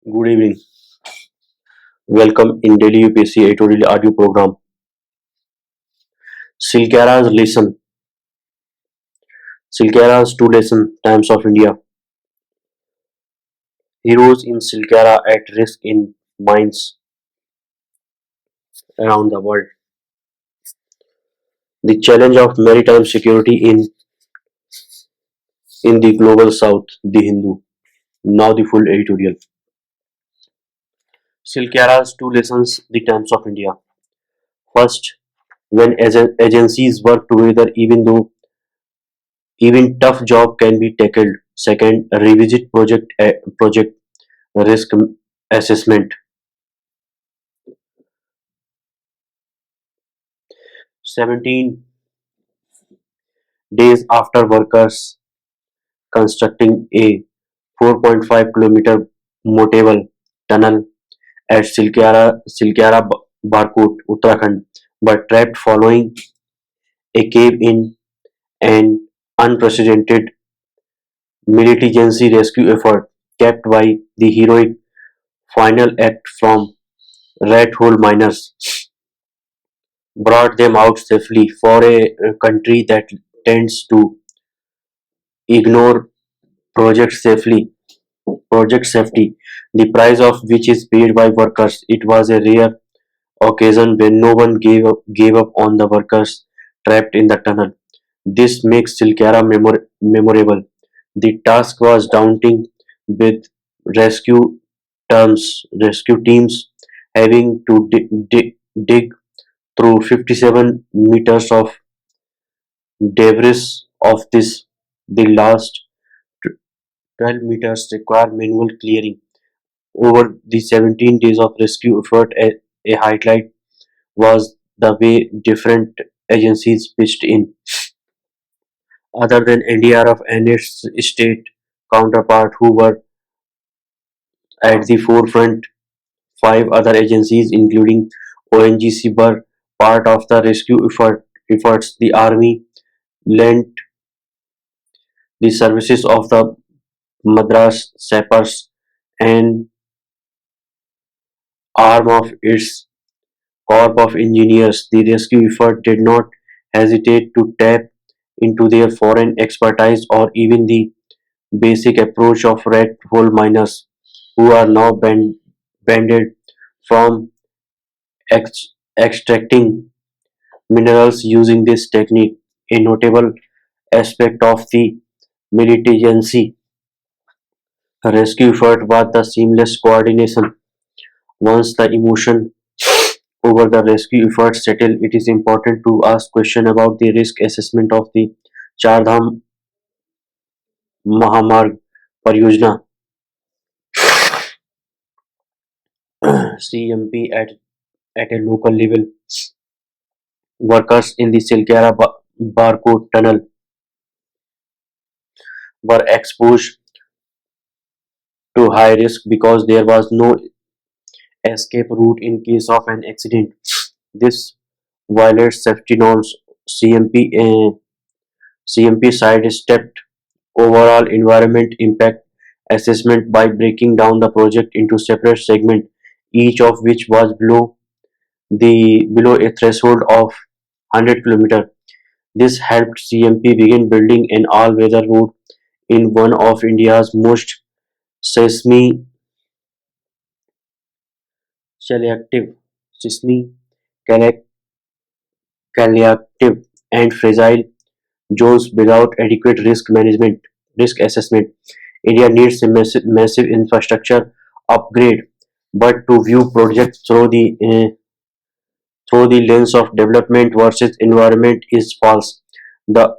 Good evening. Welcome in Daily UPSC editorial audio program. Silkyara's lesson. Silkyara's two lesson times of India. Heroes in Silkyara at risk in mines around the world. The challenge of maritime security in the global south. The Hindu. Now the full editorial. Silkyara's two lessons. The times of India. First, when agencies work together, even tough job can be tackled. Second, revisit project risk assessment. 17 days after workers constructing a 4.5 kilometer motorable tunnel at Silkyara Barkut, Uttarakhand, but trapped following a cave-in and unprecedented multi-agency rescue effort kept by the heroic final act from rat hole miners brought them out safely for a country that tends to ignore project safely project safety, the price of which is paid by workers. It was a rare occasion when no one gave up on the workers trapped in the tunnel. This makes Silkyara memorable. The task was daunting, with rescue teams having to dig through 57 meters of debris of this. The last 12 meters require manual clearing. Over the 17 days of rescue effort, a highlight was the way different agencies pitched in. Other than NDRF and its state counterpart, who were at the forefront, five other agencies, including ONGC, were part of the efforts. The Army lent the services of the Madras Sappers, an arm of its Corps of Engineers. The rescue effort did not hesitate to tap into their foreign expertise or even the basic approach of red hole miners, who are now banned from extracting minerals using this technique. A notable aspect of the military rescue effort was the seamless coordination. Once the emotion over the rescue effort settled, it is important to ask questions about the risk assessment of the Char Dham Mahamarg Pariyojana (CMP) at a local level. Workers in the Silkyara Barcode tunnel were exposed to high risk because there was no escape route in case of an accident. This violates safety norms. CMP sidestepped overall environment impact assessment by breaking down the project into separate segments, each of which was below a threshold of 100 km. This helped CMP begin building an all-weather route in one of India's most seismically seismically active and fragile zones without adequate risk assessment. India needs a massive infrastructure upgrade, but to view projects through the lens of development versus environment is false. The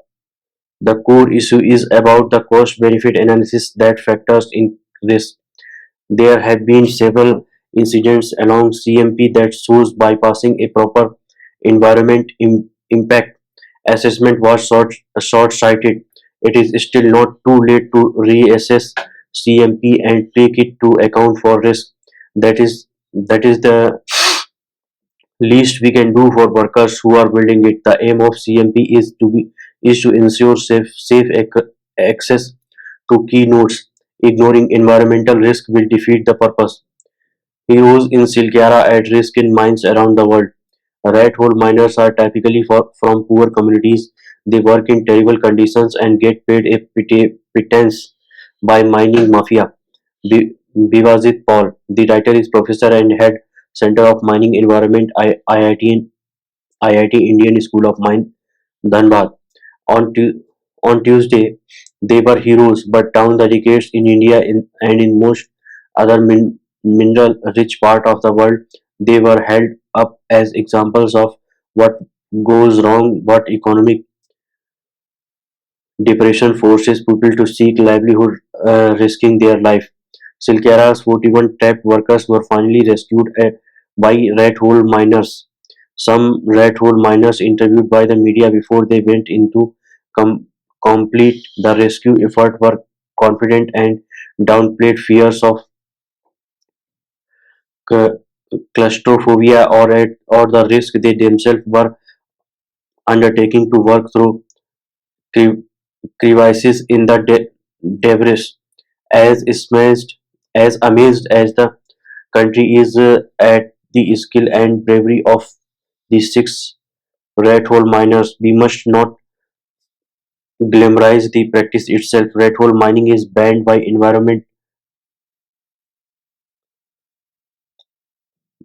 the core issue is about the cost benefit analysis that factors in risk. There have been several incidents along CMP that shows bypassing a proper environment impact assessment was short-sighted. It is still not too late to reassess CMP and take it to account for risk. That is the least we can do for workers who are building it. The aim of CMP is to ensure safe access to key nodes, Ignoring environmental risk will defeat the purpose. Heroes in Silkyara at risk in mines around the world. Rat hole miners are typically from poor communities. They work in terrible conditions and get paid a pittance by mining mafia. Bivazit Paul, the writer, is professor and head Center of Mining Environment IIT Indian School of Mine, Dhanbad. On, Tu- on Tuesday, they were heroes, but down the decades in India and in most other mineral-rich part of the world, they were held up as examples of what goes wrong, what economic depression forces people to seek livelihood, risking their life. Silkyara's 41 trapped workers were finally rescued by rat hole miners. Some rat hole miners interviewed by the media before they went into com- complete the rescue effort were confident and downplayed fears of cl- claustrophobia or the risk they themselves were undertaking to work through cre- crevices in the debris. As smashed, as amazed as the country is at the skill and bravery of the six rat hole miners, we must not glamorize the practice itself. Rat hole mining is banned by Environment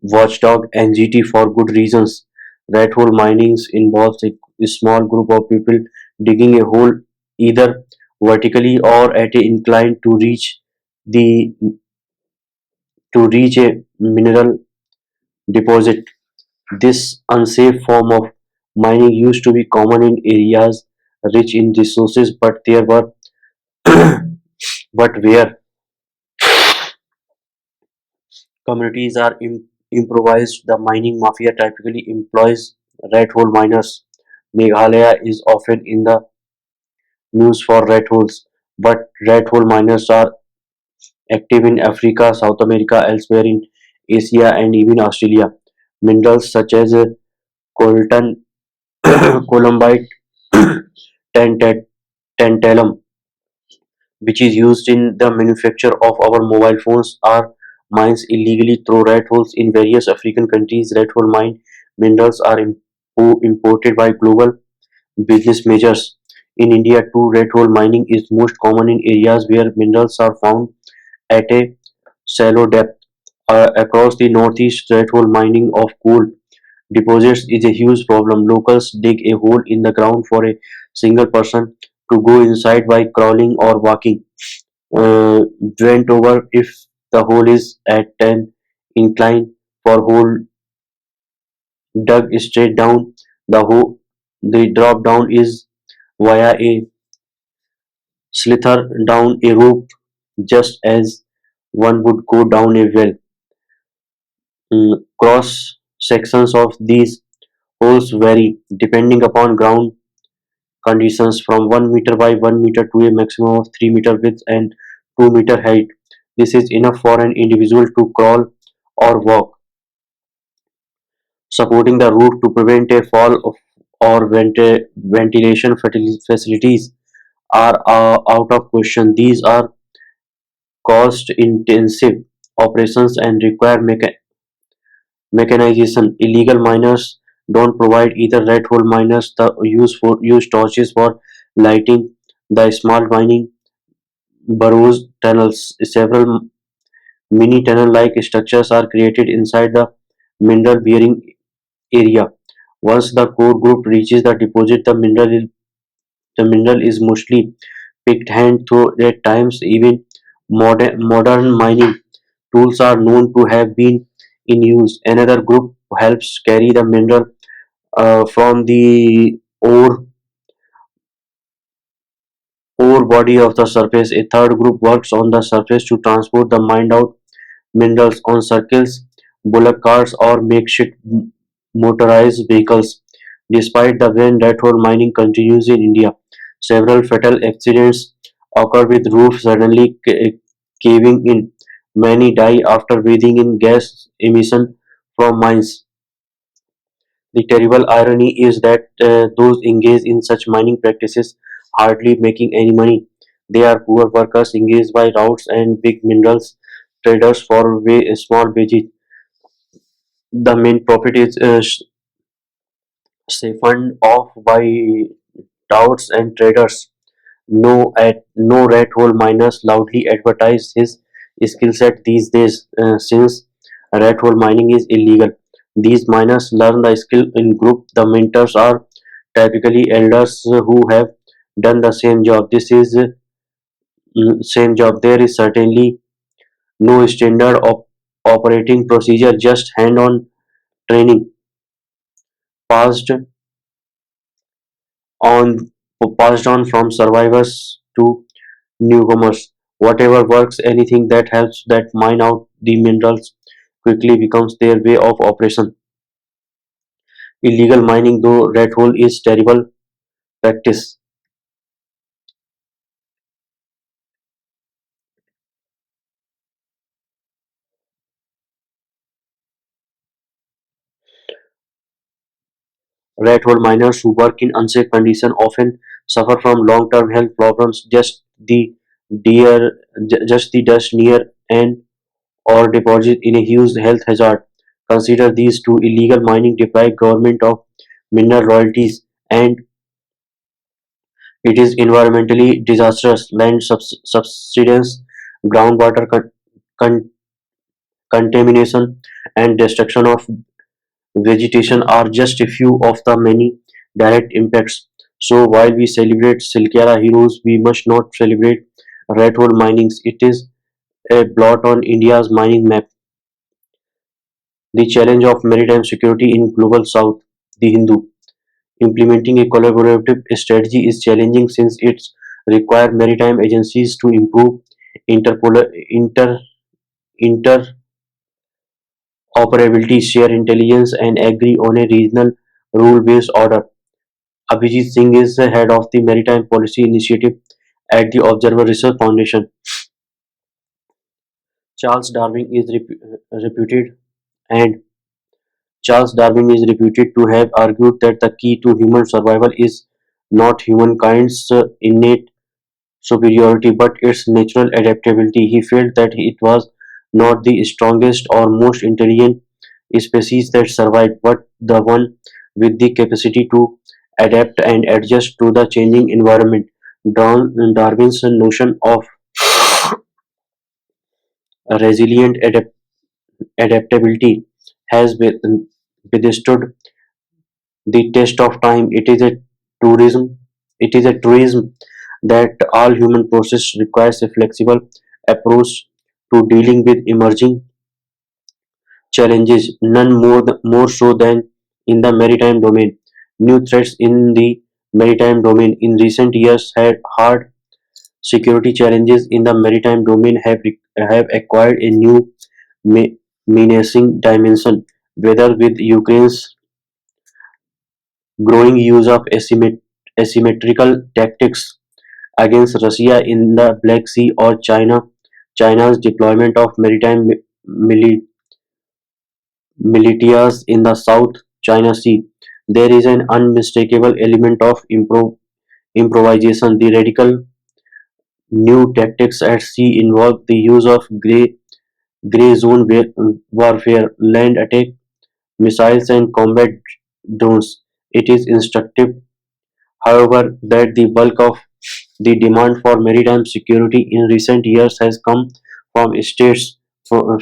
watchdog NGT for good reasons. Rat hole mining involves a small group of people digging a hole either vertically or at an incline the to reach a mineral deposit. This unsafe form of mining used to be common in areas rich in resources, but where communities are improvised, the mining mafia typically employs rat hole miners. Meghalaya is often in the news for rat holes, but rat hole miners are active in Africa, South America, elsewhere in Asia, and even Australia. Minerals such as coltan, columbite, tantat, tantalum, which is used in the manufacture of our mobile phones, are mines illegally through rat holes in various African countries. Rat hole mine minerals are imported by global business majors. In India, too, rat hole mining is most common in areas where minerals are found at a shallow depth. Across the northeast, rat hole mining of coal deposits is a huge problem. Locals dig a hole in the ground for a single person to go inside by crawling or walking. Went over if the hole is at an incline for hole dug straight down. The drop down is via a slither down a rope, just as one would go down a well. Cross sections of these holes vary depending upon ground conditions from 1 meter by 1 meter to a maximum of 3 meter width and 2 meter height. This is enough for an individual to crawl or walk, supporting the roof to prevent a fall or ventilation facilities are out of question. These are cost intensive operations and require mechanization. Illegal miners don't provide either. Red hole miners use torches for lighting the small mining burrows tunnels. Several mini tunnel-like structures are created inside the mineral-bearing area. Once the core group reaches the deposit, the mineral is mostly picked hand through. At times, even modern mining tools are known to have been in use. Another group helps carry the mineral from the ore body of the surface. A third group works on the surface to transport the mined out minerals on circles, bullock carts, or makeshift motorized vehicles. Despite the ban, rat hole mining continues in India. Several fatal accidents occur with roofs suddenly caving in. Many die after breathing in gas emission from mines. The terrible irony is that those engaged in such mining practices hardly making any money. They are poor workers engaged by routes and big minerals traders for small wages. The main profit is siphoned off by touts and traders. No rat hole miners loudly advertise his skill set these days, since rat hole mining is illegal. These miners learn the skill in group. The mentors are typically elders who have done the same job. This is same job. There is certainly no standard operating procedure, just hand-on training passed on passed on from survivors to newcomers. Whatever works, anything that helps that mine out the minerals quickly becomes their way of operation. Illegal mining, though rat hole, is terrible practice. Rat hole miners who work in unsafe conditions often suffer from long-term health problems. Just the dust near and or deposit in a huge health hazard. Consider these two: illegal mining deprive government of mineral royalties, and it is environmentally disastrous. Land subsidence, groundwater con- contamination, and destruction of vegetation are just a few of the many direct impacts. So while we celebrate Silkyara heroes, we must not celebrate red hole minings. It is a blot on India's mining map. The challenge of maritime security in global south. The Hindu. Implementing a collaborative strategy is challenging since it requires maritime agencies to improve interpol- inter interoperability, share intelligence, and agree on a regional rule-based order. Abhijit Singh is the head of the Maritime Policy Initiative at the Observer Research Foundation. Charles Darwin is reputed and Charles Darwin is reputed to have argued that the key to human survival is not humankind's innate superiority but its natural adaptability. He felt that it was not the strongest or most intelligent species that survived, but the one with the capacity to adapt and adjust to the changing environment. Darwin's notion of resilient adaptability has withstood the test of time. Tourism. It is a truism that all human process requires a flexible approach to dealing with emerging challenges, none more so than in the maritime domain. New threats in the maritime domain in recent years had hard security challenges in the maritime domain have acquired a new menacing dimension, whether with Ukraine's growing use of asymmetrical tactics against Russia in the Black Sea or China's deployment of maritime militias in the South China Sea. There is an unmistakable element of improvisation. The radical new tactics at sea involve the use of gray zone warfare, land attack, missiles, and combat drones. It is instructive, however, that the bulk of the demand for maritime security in recent years has come from states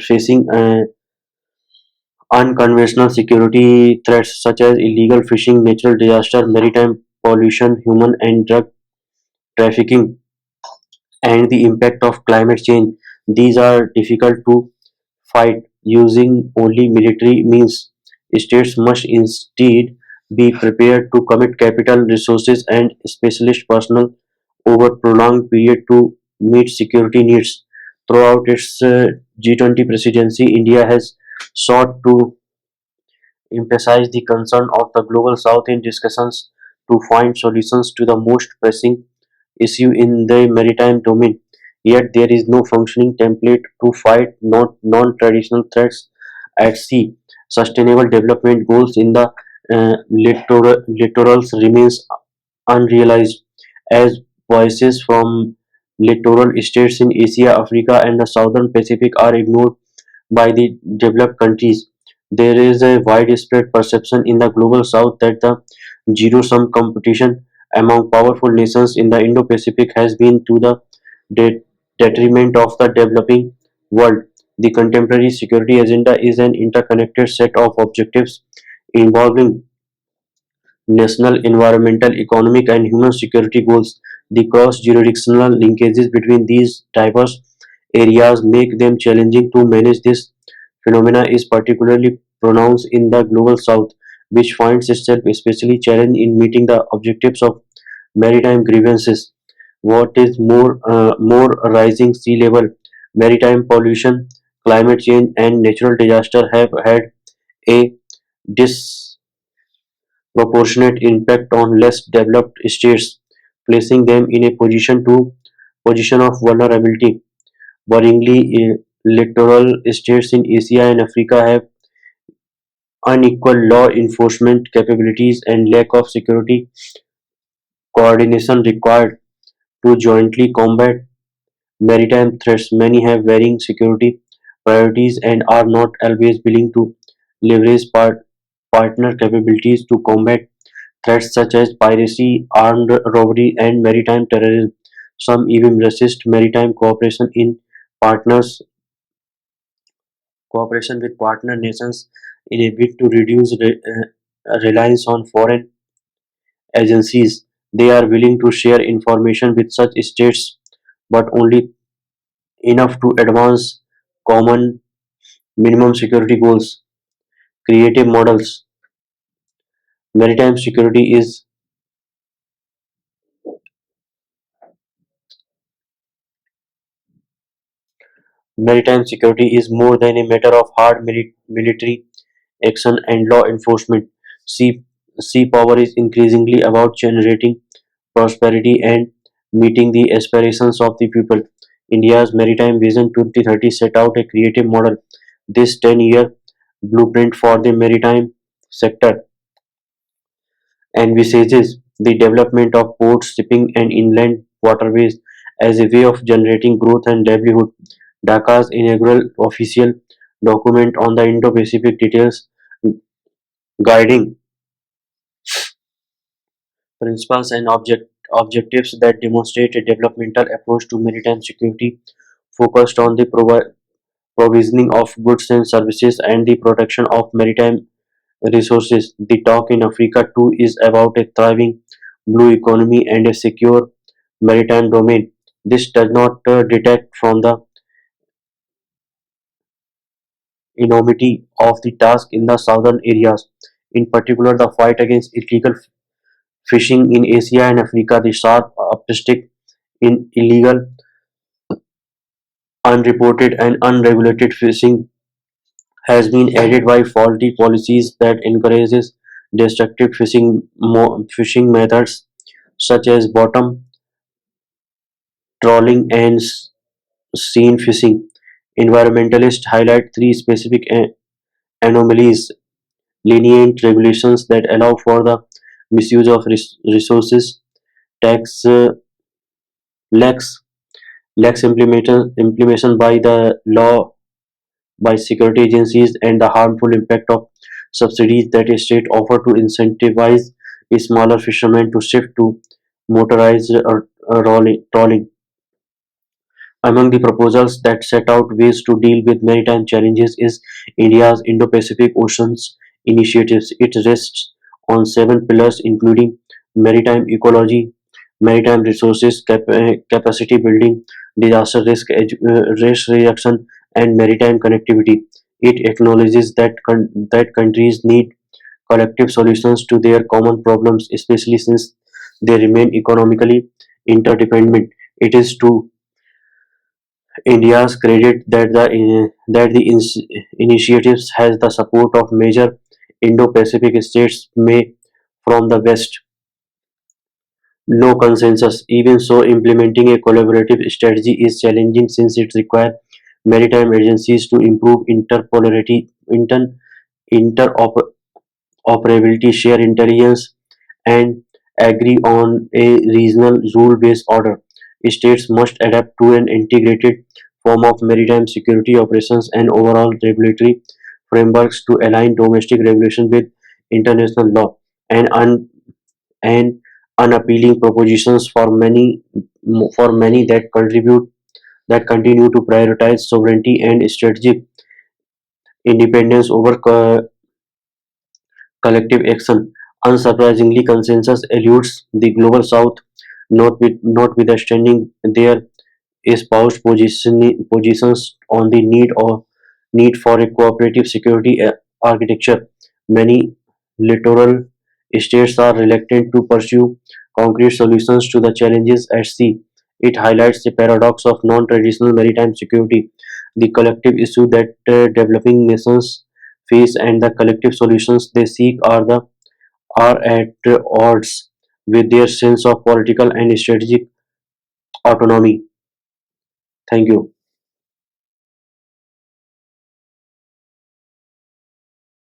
facing unconventional security threats such as illegal fishing, natural disaster, maritime pollution, human and drug trafficking, and the impact of climate change. These are difficult to fight using only military means. States must instead be prepared to commit capital, resources, and specialist personnel over prolonged period to meet security needs. Throughout its G20 presidency, India has sought to emphasize the concern of the Global South in discussions to find solutions to the most pressing issue in the maritime domain. Yet there is no functioning template to fight non-traditional threats at sea. Sustainable development goals in the littorals remains unrealized as voices from Littoral states in Asia, Africa, and the Southern Pacific are ignored by the developed countries. There is a widespread perception in the global south that the zero sum competition among powerful nations in the Indo Pacific has been to the de- detriment of the developing world. The contemporary security agenda is an interconnected set of objectives involving national, environmental, economic, and human security goals. The cross-jurisdictional linkages between these diverse areas make them challenging to manage. This phenomena is particularly pronounced in the global south, which finds itself especially challenged in meeting the objectives of maritime grievances. What is more rising sea level, maritime pollution, climate change, and natural disaster have had a disproportionate impact on less developed states, placing them in a position of vulnerability. Worryingly, littoral states in Asia and Africa have unequal law enforcement capabilities and lack of security coordination required to jointly combat maritime threats. Many have varying security priorities and are not always willing to leverage partner capabilities to combat threats such as piracy, armed robbery, and maritime terrorism. Some even resist maritime partners cooperation with partner nations in a bid to reduce reliance on foreign agencies. They are willing to share information with such states, but only enough to advance common minimum security goals. Creative models. Maritime security is Maritime security is more than a matter of hard military action and law enforcement. Sea, sea power is increasingly about generating prosperity and meeting the aspirations of the people. India's Maritime Vision 2030 set out a creative model. This 10-year blueprint for the maritime sector envisages the development of ports, shipping, and inland waterways as a way of generating growth and livelihood. Dhaka's inaugural official document on the Indo-Pacific details guiding principles and objectives that demonstrate a developmental approach to maritime security focused on the provisioning of goods and services and the protection of maritime resources. The talk in Africa too is about a thriving blue economy and a secure maritime domain. This does not detract from the enormity of the task in the southern areas. In particular, the fight against illegal fishing in Asia and Africa, the sharp uptick in illegal, unreported, and unregulated fishing has been aided by faulty policies that encourages destructive fishing methods such as bottom trawling and seine fishing. Environmentalists highlight three specific anomalies: lenient regulations that allow for the misuse of resources, tax lax implementation by the law by security agencies, and the harmful impact of subsidies that a state offer to incentivize smaller fishermen to shift to motorized trawling. Among the proposals that set out ways to deal with maritime challenges is India's Indo-Pacific Oceans initiatives. It rests on seven pillars including maritime ecology, maritime resources capacity building, risk reduction, and maritime connectivity. It acknowledges that countries need collective solutions to their common problems, especially since they remain economically interdependent. It is to India's credit that the initiatives has the support of major Indo-Pacific states may from the West. No consensus. Even so, implementing a collaborative strategy is challenging since it requires maritime agencies to improve interoperability, share intelligence, and agree on a regional rule-based order. States must adapt to an integrated form of maritime security operations and overall regulatory frameworks to align domestic regulation with international law and and unappealing propositions for many that continue to prioritize sovereignty and strategic independence over collective action. Unsurprisingly, consensus eludes the global south, notwithstanding their espoused positions on the need for a cooperative security architecture. Many littoral states are reluctant to pursue concrete solutions to the challenges at sea. It highlights the paradox of non-traditional maritime security, the collective issue that developing nations face, and the collective solutions they seek are at odds with their sense of political and strategic autonomy. Thank you.